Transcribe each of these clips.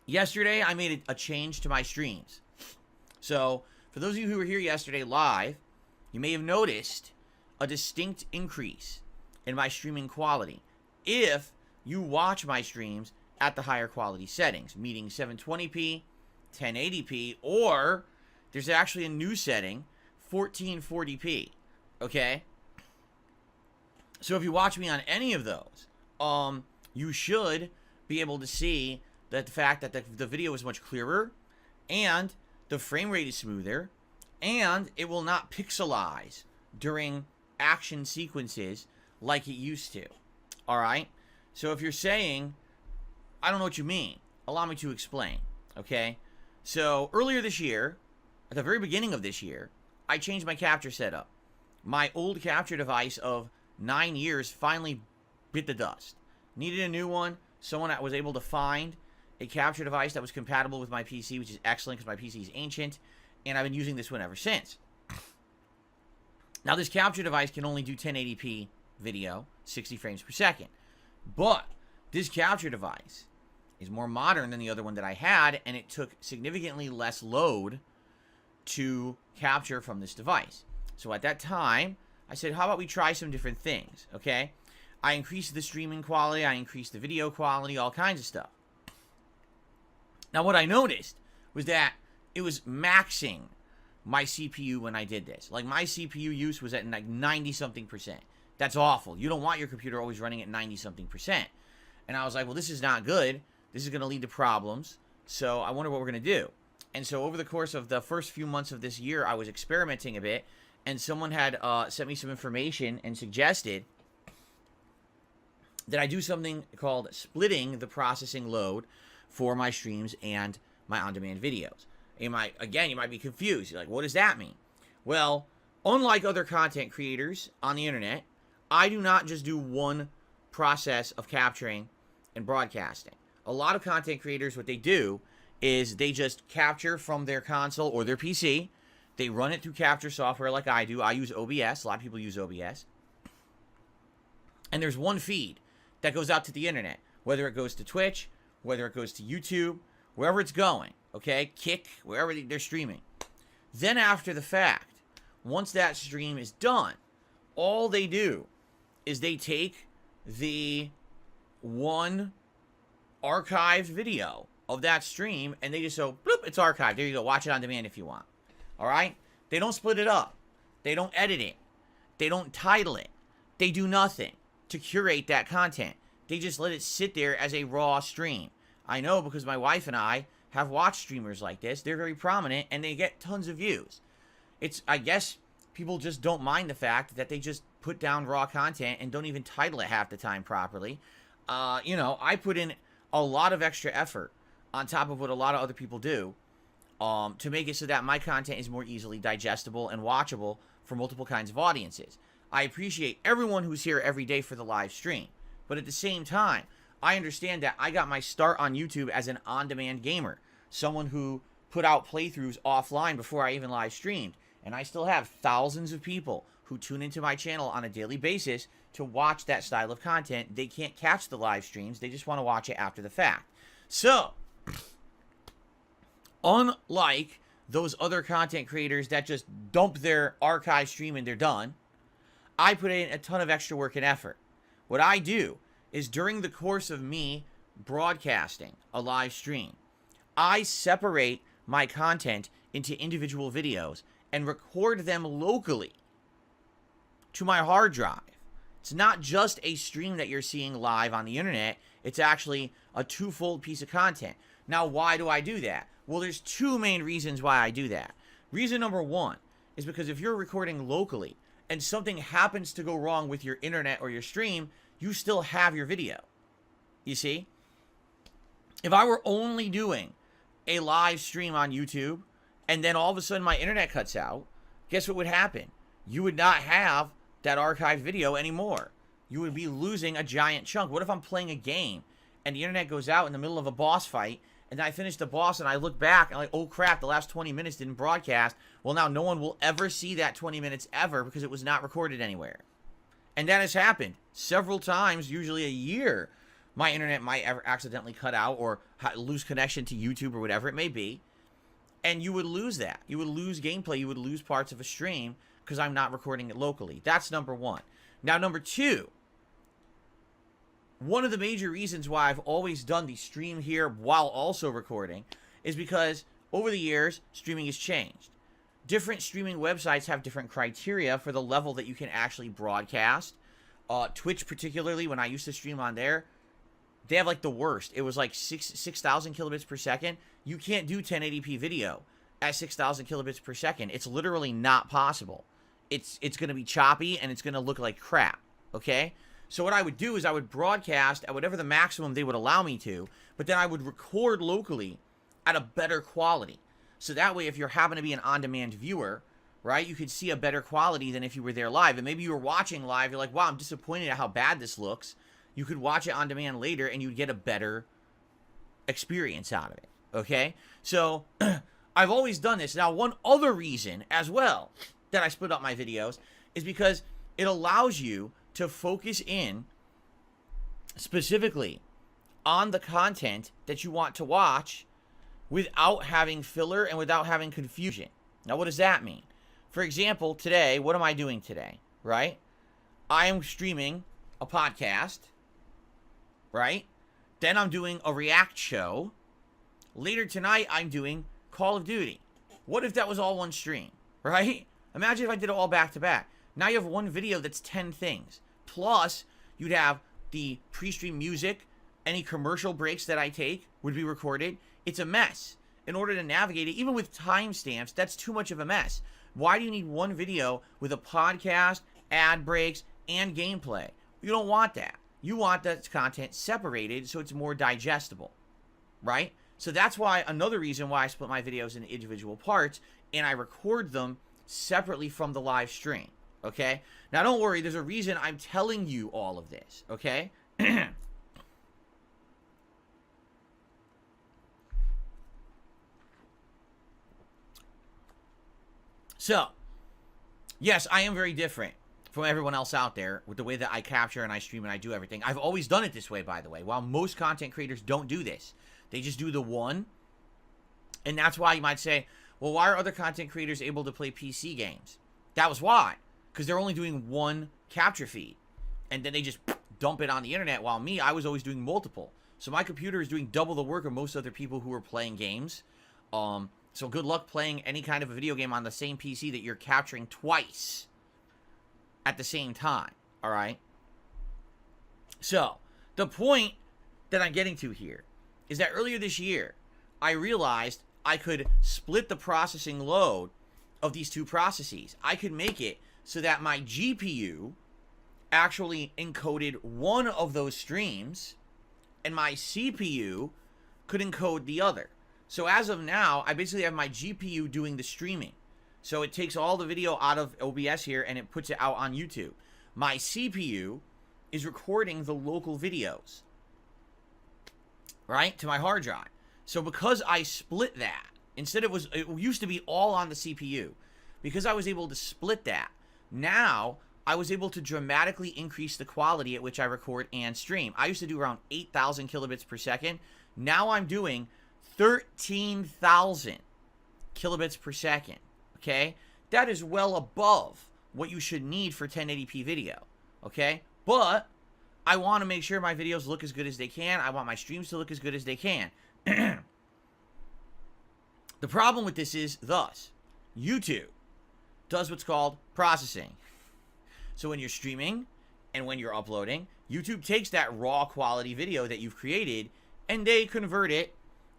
Yesterday, I made a change to my streams. So, for those of you who were here yesterday live, you may have noticed a distinct increase in my streaming quality if you watch my streams at the higher quality settings, meaning 720p, 1080p, or there's actually a new setting, 1440p, okay? So if you watch me on any of those, you should be able to see that the fact that the video is much clearer, and the frame rate is smoother, and it will not pixelize during action sequences like it used to. Alright? So if you're saying, I don't know what you mean, allow me to explain. Okay? So earlier this year, at the very beginning of this year, I changed my capture setup. My old capture device of 9 years finally bit the dust. Needed a new one. Someone was able to find a capture device that was compatible with my PC, which is excellent because my PC is ancient, and I've been using this one ever since. Now, this capture device can only do 1080p video, 60 frames per second. But this capture device is more modern than the other one that I had, and it took significantly less load to capture from this device. So at that time, I said, how about we try some different things, okay? I increased the streaming quality, I increased the video quality, all kinds of stuff. Now, what I noticed was that it was maxing my CPU when I did this. Like, my CPU use was at like 90-something%. That's awful. You don't want your computer always running at 90-something%. And I was like, well, this is not good. This is going to lead to problems. So I wonder what we're going to do. And so over the course of the first few months of this year, I was experimenting a bit. And someone had sent me some information and suggested that I do something called splitting the processing load for my streams and my on-demand videos. You might be confused. You're like, what does that mean? Well, unlike other content creators on the internet, I do not just do one process of capturing and broadcasting. A lot of content creators, what they do is they just capture from their console or their PC. They run it through capture software like I do. I use OBS. A lot of people use OBS. And there's one feed that goes out to the internet, whether it goes to Twitch, whether it goes to YouTube, wherever it's going, okay? Kick, wherever they're streaming. Then after the fact, once that stream is done, all they do is they take the one archived video of that stream and they just go, bloop, it's archived. There you go. Watch it on demand if you want. All right? They don't split it up. They don't edit it. They don't title it. They do nothing to curate that content. They just let it sit there as a raw stream. I know because my wife and I have watched streamers like this. They're very prominent and they get tons of views. I guess people just don't mind the fact that they just put down raw content and don't even title it half the time properly. I put in a lot of extra effort on top of what a lot of other people do to make it so that my content is more easily digestible and watchable for multiple kinds of audiences. I appreciate everyone who's here every day for the live stream. But at the same time, I understand that I got my start on YouTube as an on-demand gamer. Someone who put out playthroughs offline before I even live streamed. And I still have thousands of people who tune into my channel on a daily basis to watch that style of content. They can't catch the live streams. They just want to watch it after the fact. So, unlike those other content creators that just dump their archive stream and they're done, I put in a ton of extra work and effort. What I do is during the course of me broadcasting a live stream, I separate my content into individual videos and record them locally to my hard drive. It's not just a stream that you're seeing live on the internet. It's actually a twofold piece of content. Now, why do I do that? Well, there's two main reasons why I do that. Reason number one is because if you're recording locally and something happens to go wrong with your internet or your stream, you still have your video. You see? If I were only doing a live stream on YouTube and then all of a sudden my internet cuts out, guess what would happen? You would not have that archived video anymore. You would be losing a giant chunk. What if I'm playing a game and the internet goes out in the middle of a boss fight and then I finish the boss and I look back and I'm like, oh crap, the last 20 minutes didn't broadcast. Well, now no one will ever see that 20 minutes ever because it was not recorded anywhere. And that has happened several times, usually a year, my internet might ever accidentally cut out or lose connection to YouTube or whatever it may be. And you would lose that. You would lose gameplay. You would lose parts of a stream because I'm not recording it locally. That's number one. Now, number two, one of the major reasons why I've always done the stream here while also recording is because over the years, streaming has changed. Different streaming websites have different criteria for the level that you can actually broadcast. Twitch, particularly, when I used to stream on there, they have like the worst. It was like 6,000 kilobits per second. You can't do 1080p video at 6,000 kilobits per second. It's literally not possible. It's going to be choppy and it's going to look like crap. Okay? So what I would do is I would broadcast at whatever the maximum they would allow me to, but then I would record locally at a better quality. So that way, if you're happen to be an on-demand viewer, right, you could see a better quality than if you were there live. And maybe you were watching live, you're like, wow, I'm disappointed at how bad this looks. You could watch it on demand later and you'd get a better experience out of it. Okay? So, I've always done this. Now, one other reason as well that I split up my videos is because it allows you to focus in specifically on the content that you want to watch without having filler and without having confusion. Now, what does that mean? For example, today, what am I doing today, right? I am streaming a podcast, right? Then I'm doing a react show. Later tonight, I'm doing Call of Duty. What if that was all one stream, right? Imagine if I did it all back to back. Now you have one video that's 10 things. Plus, you'd have the pre-stream music. Any commercial breaks that I take would be recorded. It's a mess. In order to navigate it, even with timestamps, that's too much of a mess. Why do you need one video with a podcast, ad breaks, and gameplay? You don't want that. You want that content separated so it's more digestible, right? So that's why, another reason why I split my videos into individual parts and I record them separately from the live stream, okay? Now, don't worry. There's a reason I'm telling you all of this, okay? So, yes, I am very different from everyone else out there with the way that I capture and I stream and I do everything. I've always done it this way, by the way, while most content creators don't do this. They just do the one. And that's why you might say, well, why are other content creators able to play PC games? That was why. Because they're only doing one capture feed. And then they just dump it on the internet, while me, I was always doing multiple. So my computer is doing double the work of most other people who are playing games. So good luck playing any kind of a video game on the same PC that you're capturing twice at the same time, all right? So, the point that I'm getting to here is that earlier this year, I realized I could split the processing load of these two processes. I could make it so that my GPU actually encoded one of those streams and my CPU could encode the other. So as of now, I basically have my GPU doing the streaming. So it takes all the video out of OBS here and it puts it out on YouTube. My CPU is recording the local videos, right, to my hard drive. So because I split that, instead it used to be all on the CPU. Because I was able to split that, now I was able to dramatically increase the quality at which I record and stream. I used to do around 8,000 kilobits per second. Now I'm doing 13,000 kilobits per second, okay? That is well above what you should need for 1080p video, okay? But I want to make sure my videos look as good as they can. I want my streams to look as good as they can. The problem with this is, thus, YouTube does what's called processing. So when you're streaming and when you're uploading, YouTube takes that raw quality video that you've created and they convert it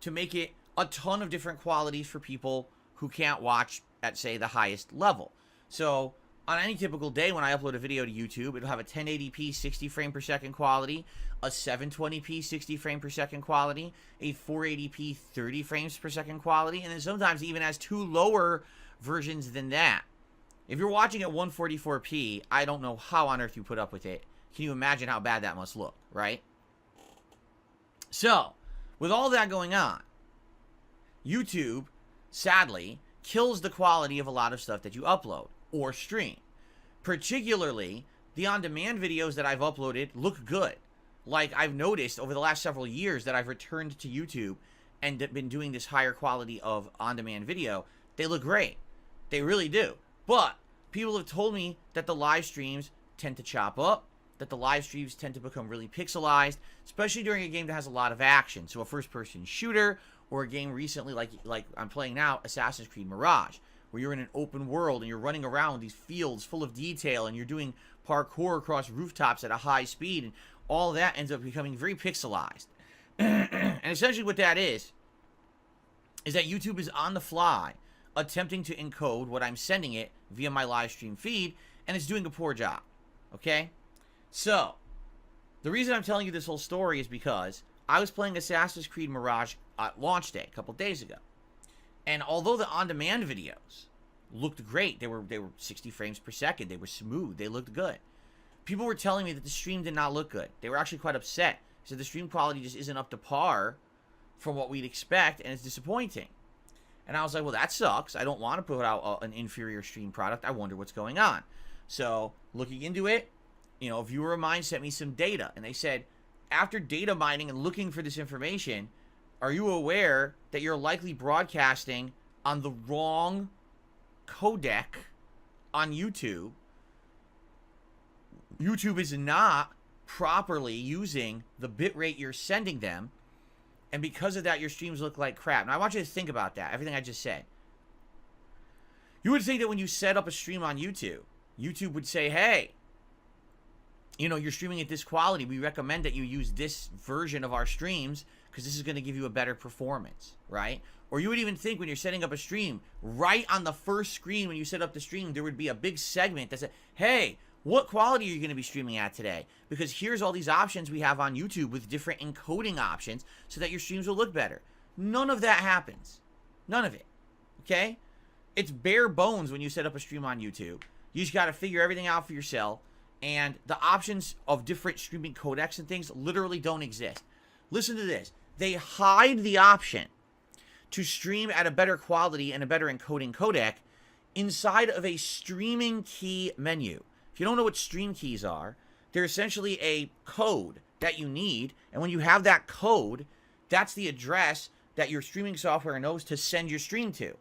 to make it a ton of different qualities for people who can't watch at, say, the highest level. So on any typical day when I upload a video to YouTube, it'll have a 1080p 60 frame per second quality, a 720p 60 frame per second quality, a 480p 30 frames per second quality, and then sometimes it even has two lower versions than that. If you're watching at 144p, I don't know how on earth you put up with it. Can you imagine how bad that must look, right? So, with all that going on, YouTube, sadly, kills the quality of a lot of stuff that you upload or stream. Particularly, the on-demand videos that I've uploaded look good. like I've noticed over the last several years that I've returned to YouTube and been doing this higher quality of on-demand video, they look great. They really do. But people have told me that the live streams tend to chop up, that the live streams tend to become really pixelized, especially during a game that has a lot of action. So a first-person shooter, or a game recently like I'm playing now, Assassin's Creed Mirage, where you're in an open world and you're running around these fields full of detail and you're doing parkour across rooftops at a high speed, and all that ends up becoming very pixelized. And essentially what that is that YouTube is on the fly attempting to encode what I'm sending it via my live stream feed, and it's doing a poor job. Okay? So, the reason I'm telling you this whole story is because I was playing Assassin's Creed Mirage at launch day a couple days ago. And although the on-demand videos looked great, they were 60 frames per second, they were smooth, they looked good, people were telling me that the stream did not look good. They were actually quite upset. So the stream quality just isn't up to par from what we'd expect, and it's disappointing. And I was like, well, that sucks. I don't want to put out an inferior stream product. I wonder what's going on. So looking into it, you know, a viewer of mine sent me some data, and they said, after data mining and looking for this information, are you aware that you're likely broadcasting on the wrong codec on YouTube? YouTube is not properly using the bitrate you're sending them, and because of that, your streams look like crap. Now, I want you to think about that, everything I just said. You would think that when you set up a stream on YouTube, YouTube would say, hey, you know, you're streaming at this quality. We recommend that you use this version of our streams because this is going to give you a better performance, right? Or you would even think when you're setting up a stream, right on the first screen when you set up the stream, there would be a big segment that said, hey, what quality are you going to be streaming at today? Because here's all these options we have on YouTube with different encoding options so that your streams will look better. None of that happens. None of it. Okay? It's bare bones when you set up a stream on YouTube. You just got to figure everything out for yourself. And the options of different streaming codecs and things literally don't exist. Listen to this. They hide the option to stream at a better quality and a better encoding codec inside of a streaming key menu. If you don't know what stream keys are, they're essentially a code that you need. And when you have that code, that's the address that your streaming software knows to send your stream to.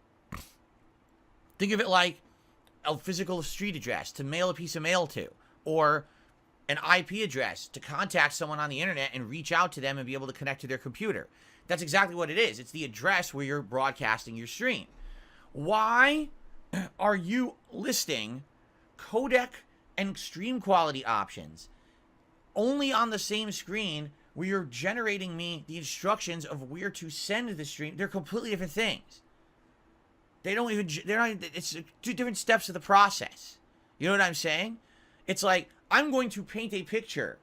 Think of it like a physical street address to mail a piece of mail to, or an IP address to contact someone on the internet and reach out to them and be able to connect to their computer. That's exactly what it is. It's the address where you're broadcasting your stream. Why are you listing codec and stream quality options only on the same screen where you're generating me the instructions of where to send the stream? They're completely different things. It's two different steps of the process. You know what I'm saying? It's like, I'm going to paint a picture.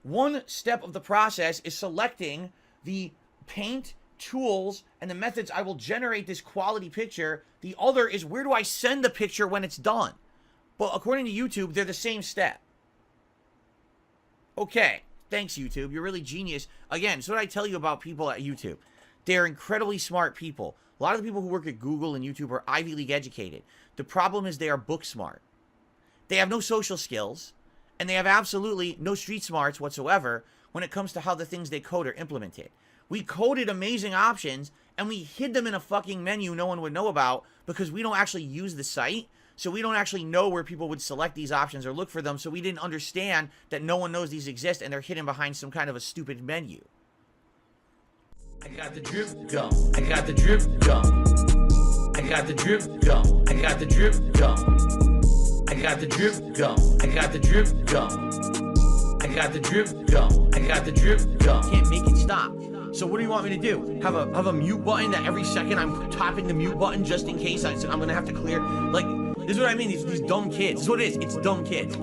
One step of the process is selecting the paint tools and the methods I will generate this quality picture. The other is, where do I send the picture when it's done? But according to YouTube, they're the same step. Okay, thanks YouTube. You're really genius. Again, so what I tell you about people at YouTube. They're incredibly smart people. A lot of the people who work at Google and YouTube are Ivy League educated. The problem is they are book smart. They have no social skills, and they have absolutely no street smarts whatsoever when it comes to how the things they code are implemented. We coded amazing options, and we hid them in a fucking menu no one would know about because we don't actually use the site, so we don't actually know where people would select these options or look for them, so we didn't understand that no one knows these exist, and they're hidden behind some kind of a stupid menu. I got the drip go. I got the drip go. I got the drip go. I got the drip go. I got the drip go. I got the drip go. I got the drip go. I got the drip go. Can't make it stop. So what do you want me to do? Have a mute button that every second I'm tapping the mute button just in case I'm gonna have to clear? Like, this is what I mean. These dumb kids. This is what it is. It's dumb kids.